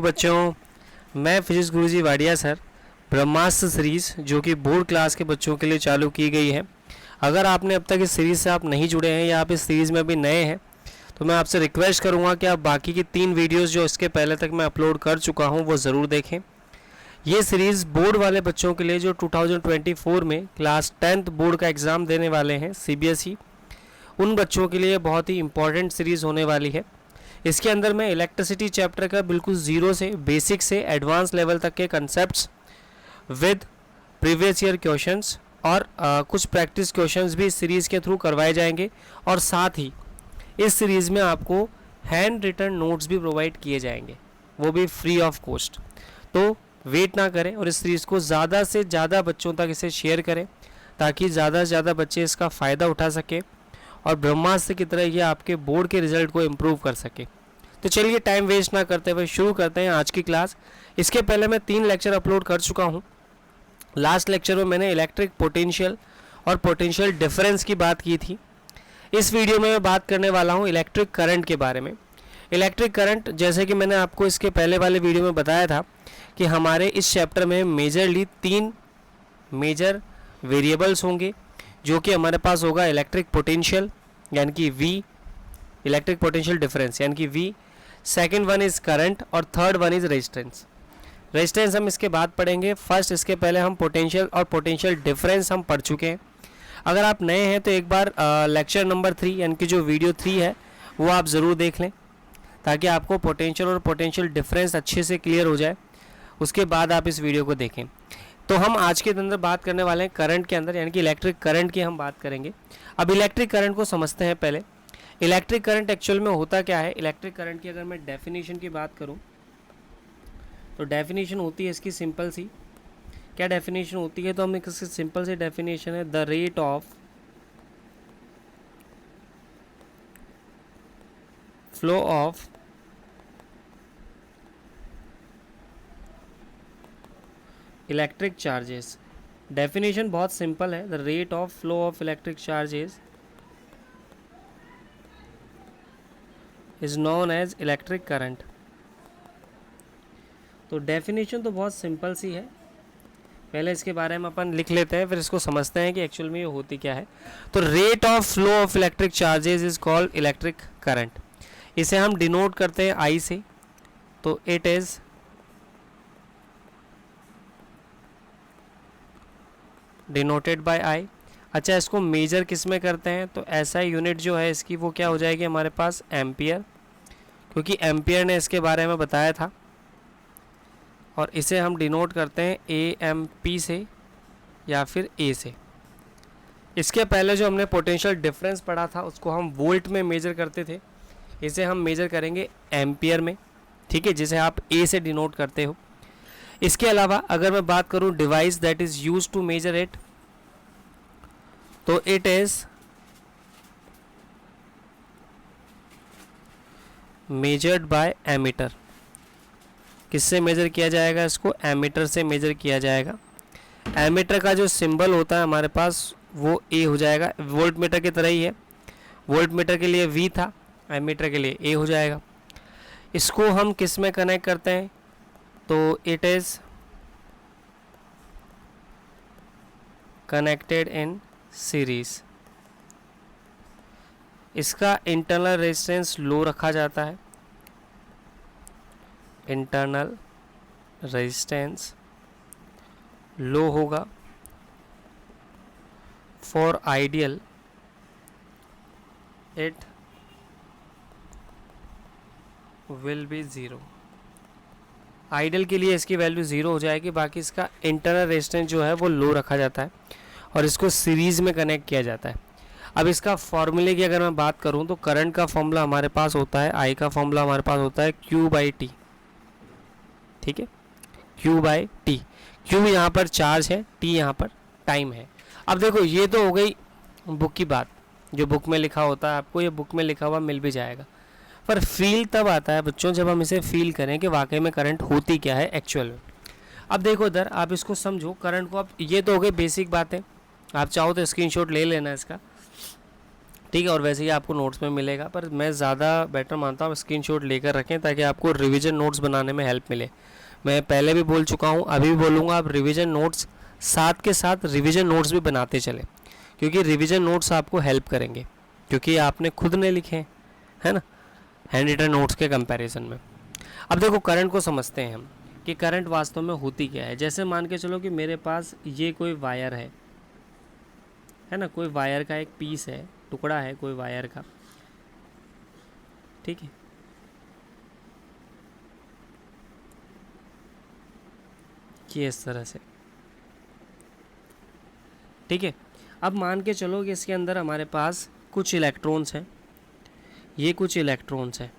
बच्चों, मैं फिजिक्स गुरुजी वाडिया सर। ब्रह्मास्त्र सीरीज़ जो कि बोर्ड क्लास के बच्चों के लिए चालू की गई है। अगर आपने अब तक इस सीरीज़ से आप नहीं जुड़े हैं या आप इस सीरीज़ में अभी नए हैं तो मैं आपसे रिक्वेस्ट करूंगा कि आप बाकी की 3 वीडियोस जो इसके पहले तक मैं अपलोड कर चुका हूं वो ज़रूर देखें। ये सीरीज़ बोर्ड वाले बच्चों के लिए जो 2024 में क्लास 10th बोर्ड का एग्ज़ाम देने वाले हैं CBSE, उन बच्चों के लिए बहुत ही इंपॉर्टेंट सीरीज़ होने वाली है। इसके अंदर मैं इलेक्ट्रिसिटी चैप्टर का बिल्कुल ज़ीरो से बेसिक से एडवांस लेवल तक के concepts with previous year questions और कुछ प्रैक्टिस क्वेश्चंस भी इस सीरीज़ के थ्रू करवाए जाएंगे। और साथ ही इस सीरीज़ में आपको हैंड रिटन नोट्स भी प्रोवाइड किए जाएंगे, वो भी फ्री ऑफ कॉस्ट। तो वेट ना करें और इस सीरीज़ को ज़्यादा से ज़्यादा बच्चों तक इसे शेयर करें ताकि ज़्यादा से ज़्यादा बच्चे इसका फ़ायदा उठा सकें और ब्रह्मास्त्र की तरह ये आपके बोर्ड के रिज़ल्ट को इम्प्रूव कर सके। तो चलिए टाइम वेस्ट ना करते हुए शुरू करते हैं आज की क्लास। इसके पहले मैं 3 लेक्चर अपलोड कर चुका हूँ। लास्ट लेक्चर में मैंने इलेक्ट्रिक पोटेंशियल और पोटेंशियल डिफरेंस की बात की थी। इस वीडियो में मैं बात करने वाला हूँ इलेक्ट्रिक करंट के बारे में। इलेक्ट्रिक करंट, जैसे कि मैंने आपको इसके पहले वाले वीडियो में बताया था कि हमारे इस चैप्टर में मेजरली 3 मेजर वेरिएबल्स होंगे, जो कि हमारे पास होगा इलेक्ट्रिक पोटेंशियल यानी कि V, इलेक्ट्रिक पोटेंशियल डिफरेंस यानी कि V, second one is current और third one is resistance. Resistance हम इसके बाद पढ़ेंगे। फर्स्ट इसके पहले हम पोटेंशियल और पोटेंशियल डिफरेंस हम पढ़ चुके हैं। अगर आप नए हैं तो एक बार लेक्चर नंबर 3 यानी कि जो वीडियो 3 है वो आप ज़रूर देख लें ताकि आपको पोटेंशियल और पोटेंशियल डिफरेंस अच्छे से क्लियर हो जाए। उसके बाद आप इस वीडियो को देखें। तो हम आज के अंदर बात करने वाले हैं करंट के अंदर, यानी कि इलेक्ट्रिक करंट की हम बात करेंगे। अब इलेक्ट्रिक करंट को समझते हैं पहले। इलेक्ट्रिक करंट एक्चुअल में होता क्या है। इलेक्ट्रिक करंट की अगर मैं डेफिनेशन की बात करूं तो डेफिनेशन होती है इसकी सिंपल सी। क्या डेफिनेशन होती है? तो हम इसकी सिंपल सी डेफिनेशन है the rate of flow of electric charges. Definition बहुत सिंपल है। The rate of flow of electric charges is known as electric current. तो डेफिनेशन तो बहुत सिंपल सी है, पहले इसके बारे में अपन लिख लेते हैं फिर इसको समझते हैं कि एक्चुअल में ये होती क्या है। तो rate of flow of electric charges is called electric current. इसे हम डिनोट करते हैं I से। तो it is denoted by I। अच्छा, इसको मेजर किस में करते हैं? तो ऐसा यूनिट जो है इसकी वो क्या हो जाएगी हमारे पास? एम्पियर, क्योंकि एम्पियर ने इसके बारे में बताया था। और इसे हम डिनोट करते हैं AMP से या फिर A से। इसके पहले जो हमने पोटेंशियल डिफरेंस पढ़ा था उसको हम वोल्ट में मेजर करते थे, इसे हम मेजर करेंगे एम्पियर में, ठीक है, जिसे आप A से डिनोट करते हो। इसके अलावा अगर मैं बात करूं device that is used to measure it, तो it is measured by ammeter. किससे मेजर किया जाएगा? इसको एमीटर से मेजर किया जाएगा। एमीटर का जो सिंबल होता है हमारे पास वो A हो जाएगा। वोल्ट मीटर की तरह ही है। वोल्ट मीटर के लिए V था, एमीटर के लिए A हो जाएगा। इसको हम किस में कनेक्ट करते हैं? तो it is connected in series. इसका इंटरनल रेजिस्टेंस लो रखा जाता है। इंटरनल रेजिस्टेंस लो होगा। For ideal it will be zero. Ideal के लिए इसकी वैल्यू ज़ीरो हो जाएगी। बाकी इसका इंटरनल रेजिस्टेंस जो है वो लो रखा जाता है और इसको सीरीज़ में कनेक्ट किया जाता है। अब इसका फॉर्मूले की अगर मैं बात करूं तो करंट का फॉर्मूला हमारे पास होता है, I का फॉर्मूला हमारे पास होता है Q/T, ठीक है, Q/T। Q यहाँ पर चार्ज है, T यहाँ पर टाइम है। अब देखो ये तो हो गई बुक की बात, जो बुक में लिखा होता है आपको ये बुक में लिखा हुआ मिल भी जाएगा। पर फील तब आता है बच्चों जब हम इसे फील करें कि वाकई में करंट होती क्या है एक्चुअल में। अब देखो इधर आप इसको समझो करंट को। अब ये तो हो गई बेसिक बातें, आप चाहो तो स्क्रीनशॉट ले लेना इसका, ठीक है, और वैसे ही आपको नोट्स में मिलेगा, पर मैं ज़्यादा बेटर मानता हूँ स्क्रीनशॉट लेकर रखें ताकि आपको रिवीजन नोट्स बनाने में हेल्प मिले। मैं पहले भी बोल चुका हूँ, अभी भी बोलूँगा, आप रिवीजन नोट्स साथ के साथ रिवीजन नोट्स भी बनाते चले, क्योंकि रिवीजन नोट्स आपको हेल्प करेंगे, क्योंकि आपने खुद ने लिखे हैं, है ना, हैंड रिटन नोट्स के कंपैरिजन में। अब देखो करंट को समझते हैं हम कि करंट वास्तव में होती क्या है। जैसे मान के चलो कि मेरे पास ये कोई वायर है ना, कोई वायर का एक पीस है, टुकड़ा है कोई वायर का, ठीक है, ये इस तरह से, ठीक है। अब मान के चलो कि इसके अंदर हमारे पास कुछ इलेक्ट्रॉन्स हैं, ये कुछ इलेक्ट्रॉन्स हैं,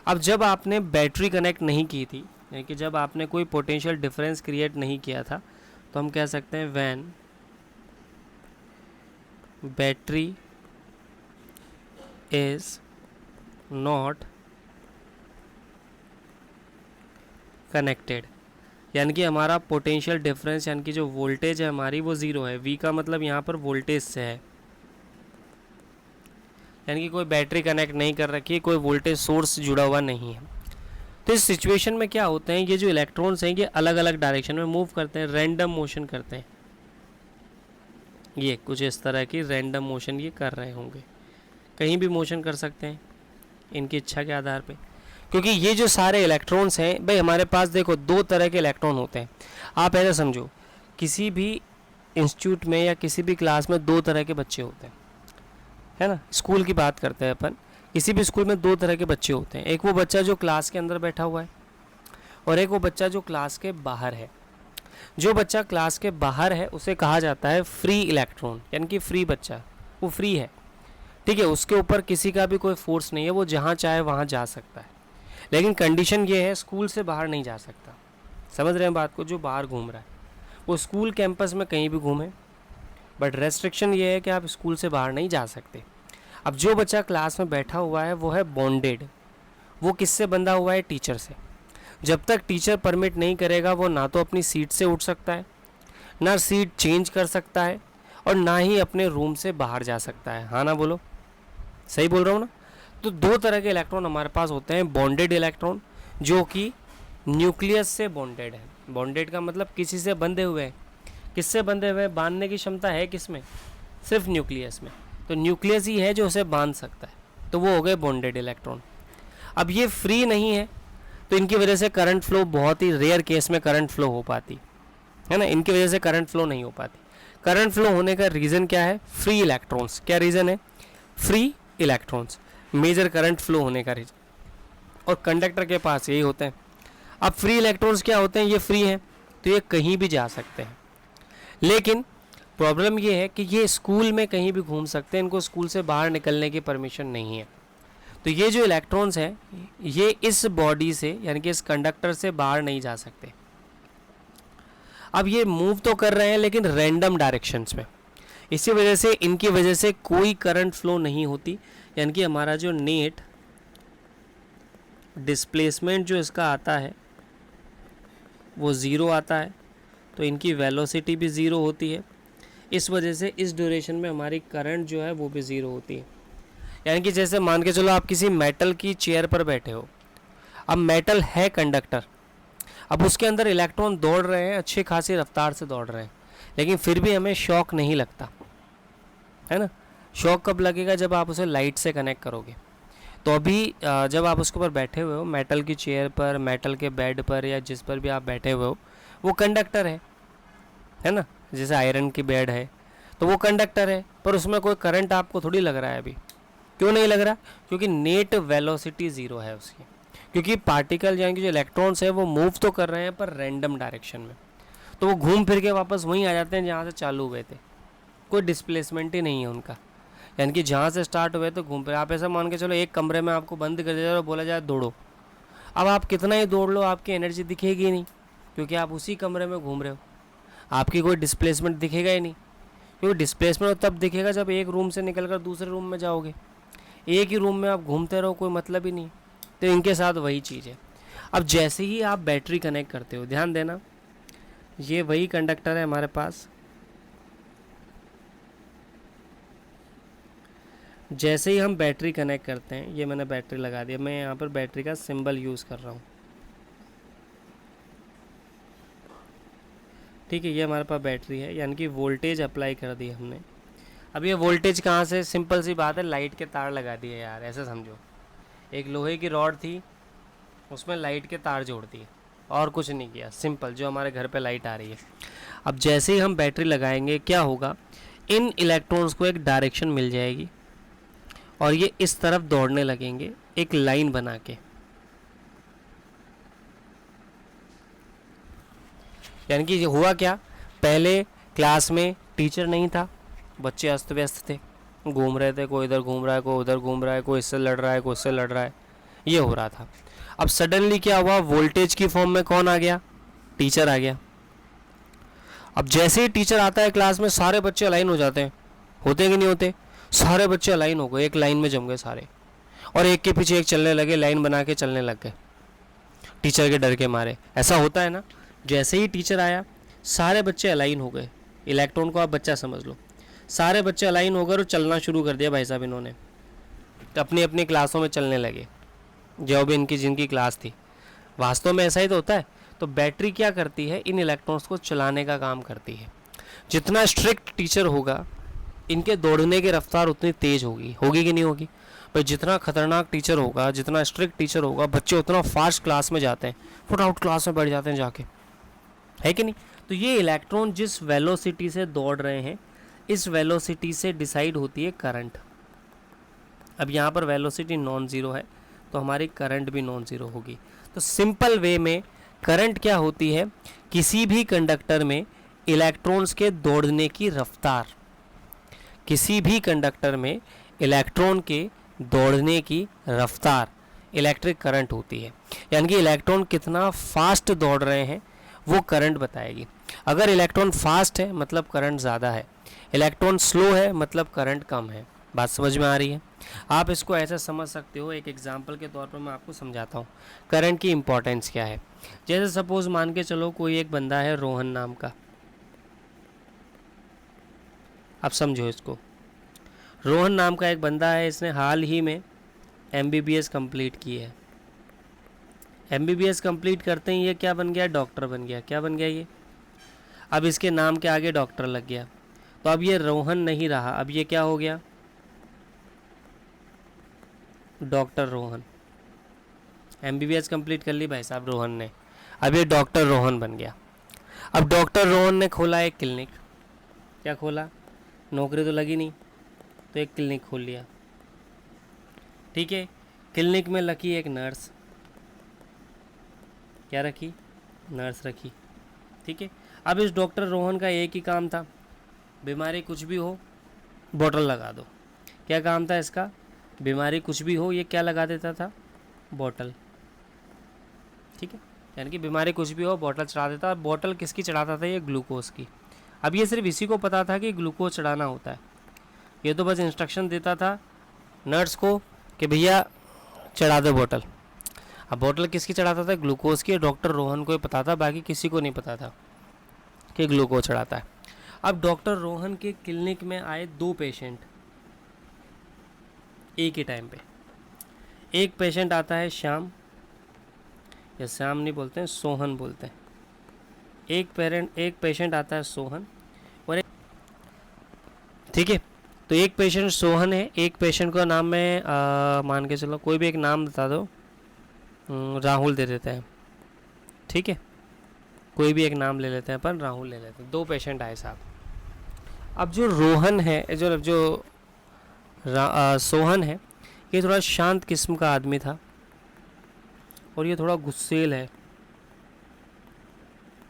अब जब आपने बैटरी कनेक्ट नहीं की थी, यानी कि जब आपने कोई पोटेंशियल डिफरेंस क्रिएट नहीं किया था, तो हम कह सकते हैं when battery is not connected, यानी कि हमारा पोटेंशियल डिफरेंस यानी कि जो वोल्टेज है हमारी वो ज़ीरो है। वी का मतलब यहाँ पर वोल्टेज से है, यानी कि कोई बैटरी कनेक्ट नहीं कर रखी है, कोई वोल्टेज सोर्स जुड़ा हुआ नहीं है। तो इस सिचुएशन में क्या होते हैं, ये जो इलेक्ट्रॉन्स हैं ये अलग अलग डायरेक्शन में मूव करते हैं, रैंडम मोशन करते हैं, ये कुछ इस तरह की रैंडम मोशन ये कर रहे होंगे, कहीं भी मोशन कर सकते हैं इनकी इच्छा के आधार पे, क्योंकि ये जो सारे इलेक्ट्रॉन्स हैं भाई हमारे पास देखो दो तरह के इलेक्ट्रॉन होते हैं। आप ऐसा समझो, किसी भी इंस्टीट्यूट में या किसी भी क्लास में दो तरह के बच्चे होते हैं, है ना, स्कूल की बात करते हैं अपन, किसी भी स्कूल में दो तरह के बच्चे होते हैं, एक वो बच्चा जो क्लास के अंदर बैठा हुआ है और एक वो बच्चा जो क्लास के बाहर है। जो बच्चा क्लास के बाहर है उसे कहा जाता है फ्री इलेक्ट्रॉन, यानी कि फ्री बच्चा, वो फ्री है, ठीक है, उसके ऊपर किसी का भी कोई फोर्स नहीं है, वो जहाँ चाहे वहाँ जा सकता है, लेकिन कंडीशन ये है स्कूल से बाहर नहीं जा सकता। समझ रहे हैं बात को, जो बाहर घूम रहा है वो स्कूल कैंपस में कहीं भी घूमे, बट रेस्ट्रिक्शन ये है कि आप स्कूल से बाहर नहीं जा सकते। अब जो बच्चा क्लास में बैठा हुआ है वो है बॉन्डेड, वो किससे बंधा हुआ है, टीचर से। जब तक टीचर परमिट नहीं करेगा वो ना तो अपनी सीट से उठ सकता है, ना सीट चेंज कर सकता है, और ना ही अपने रूम से बाहर जा सकता है। हाँ ना बोलो, सही बोल रहा हूँ ना। तो दो तरह के इलेक्ट्रॉन हमारे पास होते हैं, बॉन्डेड इलेक्ट्रॉन जो कि न्यूक्लियस से बॉन्डेड है। बॉन्डेड का मतलब किसी से बंधे हुए हैं, किससे बंधे हुए, बांधने की क्षमता है किसमें, सिर्फ न्यूक्लियस में, तो न्यूक्लियस ही है जो उसे बांध सकता है, तो वो हो गए बॉन्डेड इलेक्ट्रॉन। अब ये फ्री नहीं है तो इनकी वजह से करंट फ्लो बहुत ही रेयर केस में करंट फ्लो हो पाती है ना, इनकी वजह से करंट फ्लो नहीं हो पाती। करंट फ्लो होने का रीज़न क्या है, फ्री इलेक्ट्रॉन्स। क्या रीज़न है, free electrons major current flow होने का रीज़न, और कंडक्टर के पास यही होते हैं। अब फ्री इलेक्ट्रॉन्स क्या होते हैं, ये फ्री हैं तो ये कहीं भी जा सकते हैं, लेकिन प्रॉब्लम ये है कि ये स्कूल में कहीं भी घूम सकते हैं, इनको स्कूल से बाहर निकलने की परमिशन नहीं है। तो ये जो इलेक्ट्रॉन्स हैं ये इस बॉडी से यानी कि इस कंडक्टर से बाहर नहीं जा सकते। अब ये मूव तो कर रहे हैं लेकिन रैंडम डायरेक्शंस में, इसी वजह से इनकी वजह से कोई करंट फ्लो नहीं होती, यानी कि हमारा जो नेट डिस्प्लेसमेंट जो इसका आता है वो ज़ीरो आता है, तो इनकी वेलोसिटी भी ज़ीरो होती है। इस वजह से इस ड्यूरेशन में हमारी करंट जो है वो भी ज़ीरो होती है। यानी कि जैसे मान के चलो आप किसी मेटल की चेयर पर बैठे हो, अब मेटल है कंडक्टर, अब उसके अंदर इलेक्ट्रॉन दौड़ रहे हैं, अच्छी खासी रफ्तार से दौड़ रहे हैं, लेकिन फिर भी हमें शॉक नहीं लगता, है ना। शॉक कब लगेगा, जब आप उसे लाइट से कनेक्ट करोगे। तो अभी जब आप उसके ऊपर बैठे हुए हो, मेटल की चेयर पर, मेटल के बेड पर, या जिस पर भी आप बैठे हुए हो, वो कंडक्टर है ना। जैसे आयरन की बेड है तो वो कंडक्टर है, पर उसमें कोई करंट आपको थोड़ी लग रहा है अभी। क्यों नहीं लग रहा, क्योंकि नेट वेलोसिटी ज़ीरो है उसकी, क्योंकि पार्टिकल यानी कि जो इलेक्ट्रॉन्स है वो मूव तो कर रहे हैं पर रैंडम डायरेक्शन में, तो वो घूम फिर के वापस वहीं आ जाते हैं जहाँ से चालू हुए थे, कोई डिस्प्लेसमेंट ही नहीं है उनका, यानी कि जहाँ से स्टार्ट हुए तो घूम फिर। आप ऐसा मान के चलो एक कमरे में आपको बंद कर दिया जाए और बोला जाए दौड़ो, अब आप कितना ही दौड़ लो आपकी एनर्जी दिखेगी नहीं, क्योंकि आप उसी कमरे में घूम रहे हो, आपकी कोई डिस्प्लेसमेंट दिखेगा ही नहीं, क्योंकि डिस्प्लेसमेंट तब दिखेगा जब एक रूम से निकल कर दूसरे रूम में जाओगे, एक ही रूम में आप घूमते रहो, कोई मतलब ही नहीं। तो इनके साथ वही चीज़ है। अब जैसे ही आप बैटरी कनेक्ट करते हो, ध्यान देना, ये वही कंडक्टर है हमारे पास। जैसे ही हम बैटरी कनेक्ट करते हैं, ये मैंने बैटरी लगा दिया, मैं यहाँ पर बैटरी का सिंबल यूज़ कर रहा हूँ, ठीक है। ये हमारे पास बैटरी है, यानी कि वोल्टेज अप्लाई कर दी हमने। अब ये वोल्टेज कहाँ से, सिंपल सी बात है, लाइट के तार लगा दिए यार, ऐसे समझो। एक लोहे की रॉड थी, उसमें लाइट के तार जोड़ दिए, और कुछ नहीं किया, सिंपल, जो हमारे घर पे लाइट आ रही है। अब जैसे ही हम बैटरी लगाएंगे, क्या होगा, इन इलेक्ट्रॉन्स को एक डायरेक्शन मिल जाएगी और ये इस तरफ दौड़ने लगेंगे एक लाइन बना के। यानी कि हुआ क्या, पहले क्लास में टीचर नहीं था, बच्चे अस्त व्यस्त थे, घूम रहे थे, कोई इधर घूम रहा है, कोई उधर घूम रहा है, कोई इससे लड़ रहा है, कोई इससे लड़ रहा है, ये हो रहा था। अब सडनली क्या हुआ, वोल्टेज की फॉर्म में कौन आ गया, टीचर आ गया। अब जैसे ही टीचर आता है क्लास में, सारे बच्चे अलाइन हो जाते हैं, होते कि नहीं होते, सारे बच्चे अलाइन हो गए, एक लाइन में जम गए सारे, और एक के पीछे एक चलने लगे, लाइन बना के चलने लग गए, टीचर के डर के मारे। ऐसा होता है ना, जैसे ही टीचर आया सारे बच्चे अलाइन हो गए, इलेक्ट्रॉन को आप बच्चा समझ लो, सारे बच्चे अलाइन हो गए और चलना शुरू कर दिया भाई साहब इन्होंने, अपनी अपनी क्लासों में चलने लगे, जो भी इनकी जिनकी क्लास थी। वास्तव में ऐसा ही तो होता है। तो बैटरी क्या करती है, इन इलेक्ट्रॉन्स को चलाने का काम करती है। जितना स्ट्रिक्ट टीचर होगा, इनके दौड़ने की रफ्तार उतनी तेज़ होगी, होगी कि नहीं होगी भाई। जितना खतरनाक टीचर होगा, जितना स्ट्रिक्ट टीचर होगा, बच्चे उतना फास्ट क्लास में जाते हैं, फटाफट क्लास में बैठ जाते हैं जाके, है कि नहीं। तो ये इलेक्ट्रॉन जिस वेलोसिटी से दौड़ रहे हैं, इस वेलोसिटी से डिसाइड होती है करंट। अब यहाँ पर वेलोसिटी नॉन ज़ीरो है, तो हमारी करंट भी नॉन ज़ीरो होगी। तो सिंपल वे में करंट क्या होती है, किसी भी कंडक्टर में इलेक्ट्रॉन्स के दौड़ने की रफ्तार, किसी भी कंडक्टर में इलेक्ट्रॉन के दौड़ने की रफ्तार इलेक्ट्रिक करंट होती है। यानी कि इलेक्ट्रॉन कितना फास्ट दौड़ रहे हैं वो करंट बताएगी। अगर इलेक्ट्रॉन फास्ट है मतलब करंट ज़्यादा है, इलेक्ट्रॉन स्लो है मतलब करंट कम है। बात समझ में आ रही है। आप इसको ऐसा समझ सकते हो, एक एग्जांपल के तौर पर मैं आपको समझाता हूँ करंट की इम्पोर्टेंस क्या है। जैसे सपोज मान के चलो कोई एक बंदा है रोहन नाम का, आप समझो इसको, रोहन नाम का एक बंदा है, इसने हाल ही में MBBS कंप्लीट की है। MBBS कंप्लीट करते ही ये क्या बन गया, डॉक्टर बन गया। क्या बन गया ये, अब इसके नाम के आगे डॉक्टर लग गया, तो अब ये रोहन नहीं रहा, अब ये क्या हो गया, डॉक्टर रोहन। MBBS कंप्लीट कर ली भाई साहब रोहन ने, अब ये डॉक्टर रोहन बन गया। अब डॉक्टर रोहन ने खोला एक क्लिनिक, क्या खोला, नौकरी तो लगी नहीं, तो एक क्लिनिक खोल लिया, ठीक है। क्लिनिक में रखी एक नर्स, क्या रखी, नर्स रखी, ठीक है। अब इस डॉक्टर रोहन का एक ही काम था, बीमारी कुछ भी हो बोतल लगा दो। क्या काम था इसका, बीमारी कुछ भी हो ये क्या लगा देता था, बोतल, ठीक है। यानी कि बीमारी कुछ भी हो बोतल चढ़ा देता। बोतल किसकी चढ़ाता था, ये ग्लूकोज की। अब ये सिर्फ इसी को पता था कि ग्लूकोज चढ़ाना होता है, ये तो बस इंस्ट्रक्शन देता था नर्स को कि भैया चढ़ा दो बोतल। अब बोतल किसकी चढ़ाता था, ग्लूकोज की। डॉक्टर रोहन को ही पता था, बाकी किसी को नहीं पता था कि ग्लूकोज चढ़ाता है। अब डॉक्टर रोहन के क्लिनिक में आए 2 पेशेंट एक ही टाइम पे। एक पेशेंट आता है श्याम, या श्याम नहीं बोलते हैं, सोहन बोलते हैं। एक पेशेंट आता है सोहन और एक, ठीक है। तो एक पेशेंट सोहन है, एक पेशेंट का नाम मैं मान के चलो कोई भी एक नाम बता दो, राहुल दे देते हैं, ठीक है। कोई भी एक नाम ले लेते हैं अपन, राहुल ले लेते हैं। 2 पेशेंट आए साहब। अब जो रोहन है, जो सोहन है, ये थोड़ा शांत किस्म का आदमी था और ये थोड़ा गुस्सेल है।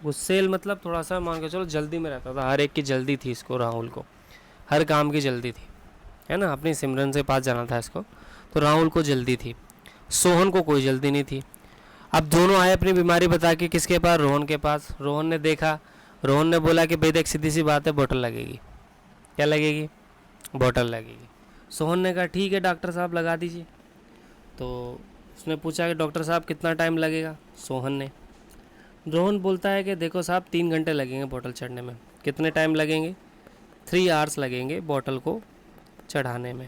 गुस्सेल मतलब थोड़ा सा मान के चलो जल्दी में रहता था, हर एक की जल्दी थी इसको, राहुल को हर काम की जल्दी थी, है ना, अपनी सिमरन से पास जाना था इसको, तो राहुल को जल्दी थी, सोहन को कोई जल्दी नहीं थी। अब दोनों आए अपनी बीमारी बता के किसके पास, रोहन के पास। रोहन ने देखा, रोहन ने बोला कि भाई देख सीधी सी बात है, बोतल लगेगी। क्या लगेगी, बोतल लगेगी। सोहन ने कहा ठीक है डॉक्टर साहब लगा दीजिए। तो उसने पूछा कि डॉक्टर साहब कितना टाइम लगेगा, सोहन ने। रोहन बोलता है कि देखो साहब 3 घंटे लगेंगे बोतल चढ़ने में। कितने टाइम लगेंगे? 3 आवर्स लगेंगे बोतल को चढ़ाने में।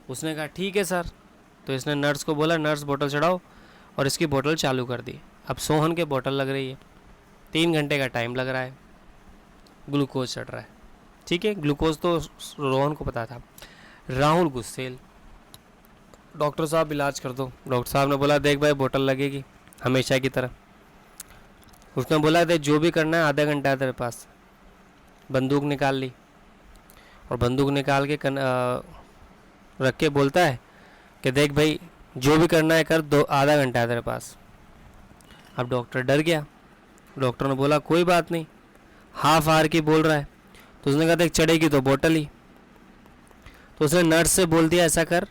उसने कहा ठीक है सर। तो इसने नर्स को बोला नर्स बोतल चढ़ाओ, और इसकी बोतल चालू कर दी। अब सोहन के बोतल लग रही है, 3 घंटे का टाइम लग रहा है, ग्लूकोज चढ़ रहा है। ठीक है, ग्लूकोज तो रोहन को पता था। राहुल गुस्सेल, डॉक्टर साहब इलाज कर दो। डॉक्टर साहब ने बोला देख भाई बोतल लगेगी हमेशा की तरह। उसने बोला देख जो भी करना है आधा घंटा है तेरे पास। बंदूक निकाल ली और बंदूक निकाल के रख के बोलता है कि देख भाई जो भी करना है कर, आधा घंटा है तेरे पास। अब डॉक्टर डर गया। डॉक्टर ने बोला कोई बात नहीं, हाफ आवर की बोल रहा है। तो उसने कहा देख चढ़ेगी तो बोतल ही। तो उसने नर्स से बोल दिया ऐसा कर,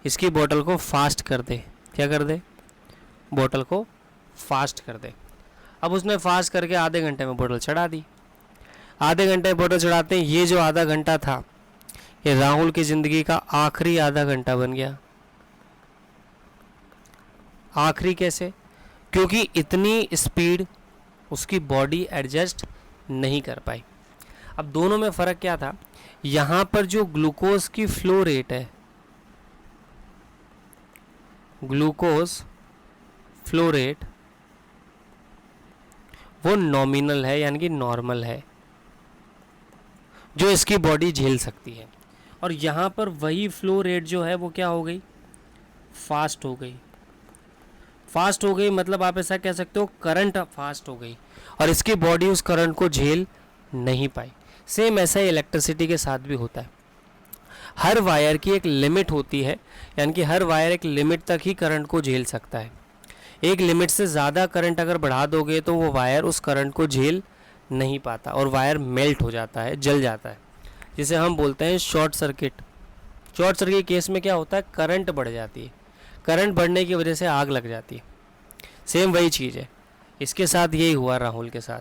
इसकी बोतल को फास्ट कर दे। क्या कर दे? बोतल को फास्ट कर दे। अब उसने फास्ट करके आधे घंटे में बोतल चढ़ा दी। आधे घंटे में बोतल चढ़ाते हैं, ये जो आधा घंटा था ये राहुल की ज़िंदगी का आखिरी आधा घंटा बन गया। आखिरी कैसे? क्योंकि इतनी स्पीड उसकी बॉडी एडजस्ट नहीं कर पाई। अब दोनों में फ़र्क क्या था? यहाँ पर जो ग्लूकोज की फ्लो रेट है, ग्लूकोज फ्लो रेट वो नॉमिनल है, यानी कि नॉर्मल है, जो इसकी बॉडी झेल सकती है। और यहाँ पर वही फ्लो रेट जो है वो क्या हो गई? फास्ट हो गई। फास्ट हो गई मतलब आप ऐसा कह सकते हो करंट फास्ट हो गई, और इसकी बॉडी उस करंट को झेल नहीं पाई। सेम ऐसा ही इलेक्ट्रिसिटी के साथ भी होता है। हर वायर की एक लिमिट होती है, यानी कि हर वायर एक लिमिट तक ही करंट को झेल सकता है। एक लिमिट से ज़्यादा करंट अगर बढ़ा दोगे तो वो वायर उस करंट को झेल नहीं पाता और वायर मेल्ट हो जाता है, जल जाता है, जिसे हम बोलते हैं short circuit. Short circuit case में क्या होता है? करंट बढ़ जाती है, करंट बढ़ने की वजह से आग लग जाती है। सेम वही चीज़ है, इसके साथ यही हुआ राहुल के साथ।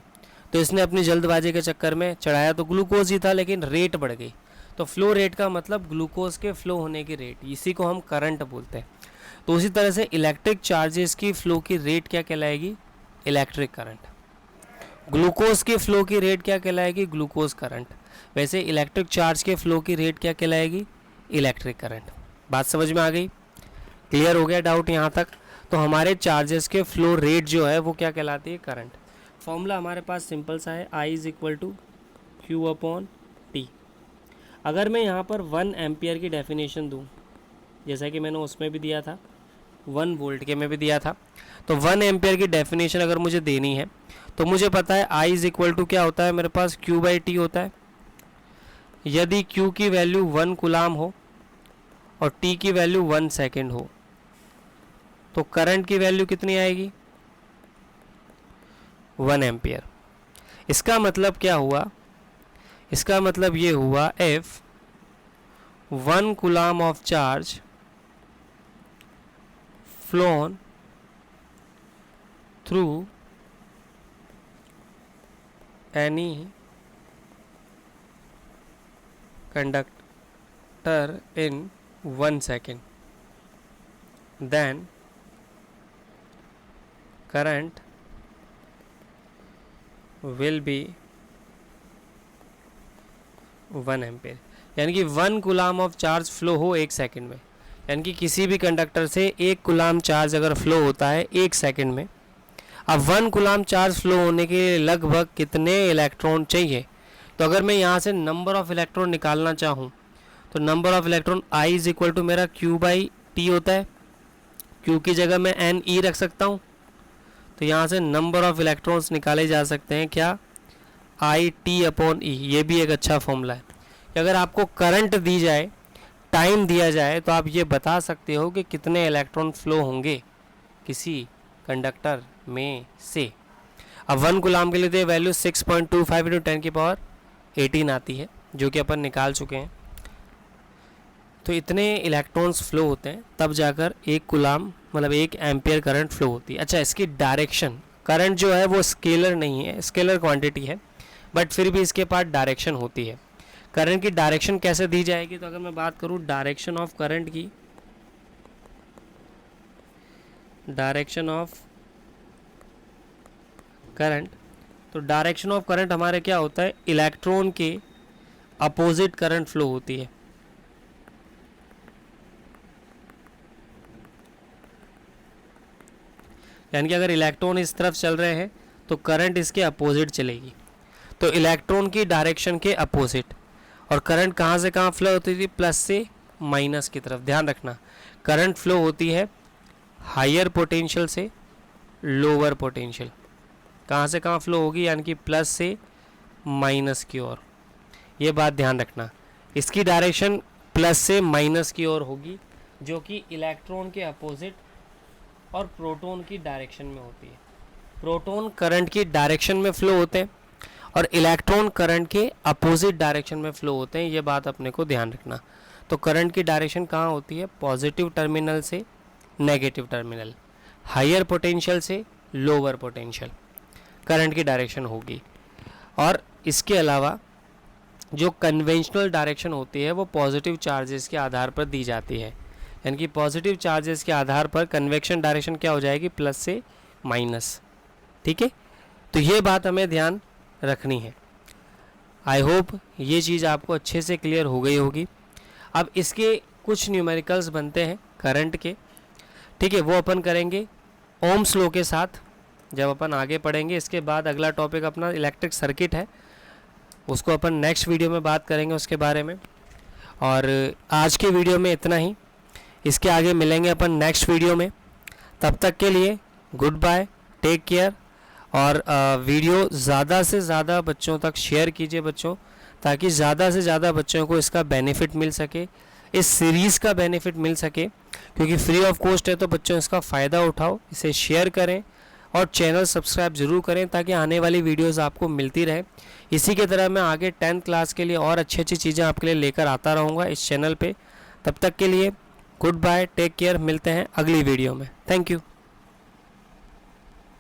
तो इसने अपनी जल्दबाजी के चक्कर में चढ़ाया तो ग्लूकोज ही था, लेकिन रेट बढ़ गई। तो फ्लो रेट का मतलब ग्लूकोज के फ्लो होने की रेट, इसी को हम करंट बोलते हैं। तो उसी तरह से इलेक्ट्रिक चार्जेस की फ्लो की रेट क्या कहलाएगी? Electric current. ग्लूकोज की फ्लो की रेट क्या कहलाएगी? Glucose current. वैसे इलेक्ट्रिक चार्ज के फ्लो की रेट क्या कहलाएगी? Electric current. बात समझ में आ गई? क्लियर हो गया डाउट यहाँ तक? तो हमारे चार्जेस के फ्लो रेट जो है वो क्या कहलाती है? करंट। फॉर्मूला हमारे पास सिंपल सा है, I is equal to Q upon T. अगर मैं यहाँ पर 1 एम्पियर की डेफिनेशन दूँ, जैसा कि मैंने उसमें भी दिया था, 1 वोल्ट के में भी दिया था, तो 1 एम्पियर की डेफिनेशन अगर मुझे देनी है तो मुझे पता है I इज़ इक्वल टू क्या होता है मेरे पास? Q बाई टी होता है। यदि Q की वैल्यू 1 कूलाम हो और T की वैल्यू 1 सेकेंड हो तो करंट की वैल्यू कितनी आएगी? 1 एम्पियर। इसका मतलब क्या हुआ? इसका मतलब ये हुआ if 1 coulomb of charge phloem through any conductor in 1 second, then current will be 1 ampere. यानी कि 1 कूलाम ऑफ चार्ज फ्लो हो 1 सेकेंड में, यानी कि किसी भी कंडक्टर से 1 कूलाम चार्ज अगर फ्लो होता है 1 सेकेंड में। अब 1 कूलाम चार्ज फ्लो होने के लिए लगभग कितने इलेक्ट्रॉन चाहिए? तो अगर मैं यहाँ से नंबर ऑफ इलेक्ट्रॉन निकालना चाहूँ तो number of electron I is equal to मेरा Q बाई टी होता है। Q की जगह मैं NE रख सकता हूँ, तो यहाँ से नंबर ऑफ इलेक्ट्रॉन्स निकाले जा सकते हैं क्या? आई टी अपॉन ई। ये भी एक अच्छा फॉर्मूला है कि अगर आपको करंट दी जाए, टाइम दिया जाए, तो आप ये बता सकते हो कि कितने इलेक्ट्रॉन फ्लो होंगे किसी कंडक्टर में से। अब 1 कूलाम के लिए तो वैल्यू 6.25 इंटू 10 की पावर 18 आती है, जो कि अपन निकाल चुके हैं। तो इतने इलेक्ट्रॉन्स फ्लो होते हैं तब जाकर 1 कूलाम मतलब 1 एम्पियर करंट फ्लो होती है। अच्छा, इसकी डायरेक्शन, करंट जो है वो स्केलर नहीं है, स्केलर क्वांटिटी है, बट फिर भी इसके पास डायरेक्शन होती है। करंट की डायरेक्शन कैसे दी जाएगी? तो अगर मैं बात करूँ डायरेक्शन ऑफ करंट की, डायरेक्शन ऑफ करंट, तो डायरेक्शन ऑफ करंट हमारे क्या होता है, इलेक्ट्रॉन के अपोजिट करंट फ्लो होती है। यानी कि अगर इलेक्ट्रॉन इस तरफ चल रहे हैं तो करंट इसके अपोजिट चलेगी, तो इलेक्ट्रॉन की डायरेक्शन के अपोजिट। और करंट कहाँ से कहाँ फ्लो होती थी, प्लस से माइनस की तरफ। ध्यान रखना, करंट फ्लो होती है हायर पोटेंशियल से लोअर पोटेंशियल। कहाँ से कहाँ फ्लो होगी, यानी कि प्लस से माइनस की ओर। ये बात ध्यान रखना, इसकी डायरेक्शन प्लस से माइनस की ओर होगी, जो कि इलेक्ट्रॉन के अपोजिट और प्रोटॉन की डायरेक्शन में होती है। प्रोटॉन करंट की डायरेक्शन में फ्लो होते हैं और इलेक्ट्रॉन करंट के अपोजिट डायरेक्शन में फ्लो होते हैं। ये बात अपने को ध्यान रखना। तो करंट की डायरेक्शन कहाँ होती है, पॉजिटिव टर्मिनल से नेगेटिव टर्मिनल, हायर पोटेंशियल से लोअर पोटेंशियल करंट की डायरेक्शन होगी। और इसके अलावा जो कन्वेंशनल डायरेक्शन होती है वो पॉजिटिव चार्जेस के आधार पर दी जाती है। यानी कि पॉजिटिव चार्जेस के आधार पर कन्वेक्शन डायरेक्शन क्या हो जाएगी, प्लस से माइनस। ठीक है, तो ये बात हमें ध्यान रखनी है। आई होप ये चीज़ आपको अच्छे से क्लियर हो गई होगी। अब इसके कुछ न्यूमेरिकल्स बनते हैं करंट के, ठीक है, वो अपन करेंगे ओम्स लॉ के साथ जब अपन आगे पढ़ेंगे। इसके बाद अगला टॉपिक अपना इलेक्ट्रिक सर्किट है, उसको अपन नेक्स्ट वीडियो में बात करेंगे उसके बारे में। और आज के वीडियो में इतना ही, इसके आगे मिलेंगे अपन नेक्स्ट वीडियो में। तब तक के लिए गुड बाय, टेक केयर। और वीडियो ज़्यादा से ज़्यादा बच्चों तक शेयर कीजिए बच्चों, ताकि ज़्यादा से ज़्यादा बच्चों को इसका बेनिफिट मिल सके, इस सीरीज़ का बेनिफिट मिल सके, क्योंकि फ्री ऑफ कॉस्ट है। तो बच्चों इसका फ़ायदा उठाओ, इसे शेयर करें और चैनल सब्सक्राइब ज़रूर करें, ताकि आने वाली वीडियोज़ आपको मिलती रहे। इसी के तरह मैं आगे 10th क्लास के लिए और अच्छी अच्छी चीज़ें आपके लिए लेकर आता रहूँगा इस चैनल पे। तब तक के लिए गुड बाय, टेक केयर। मिलते हैं अगली वीडियो में। Thank you.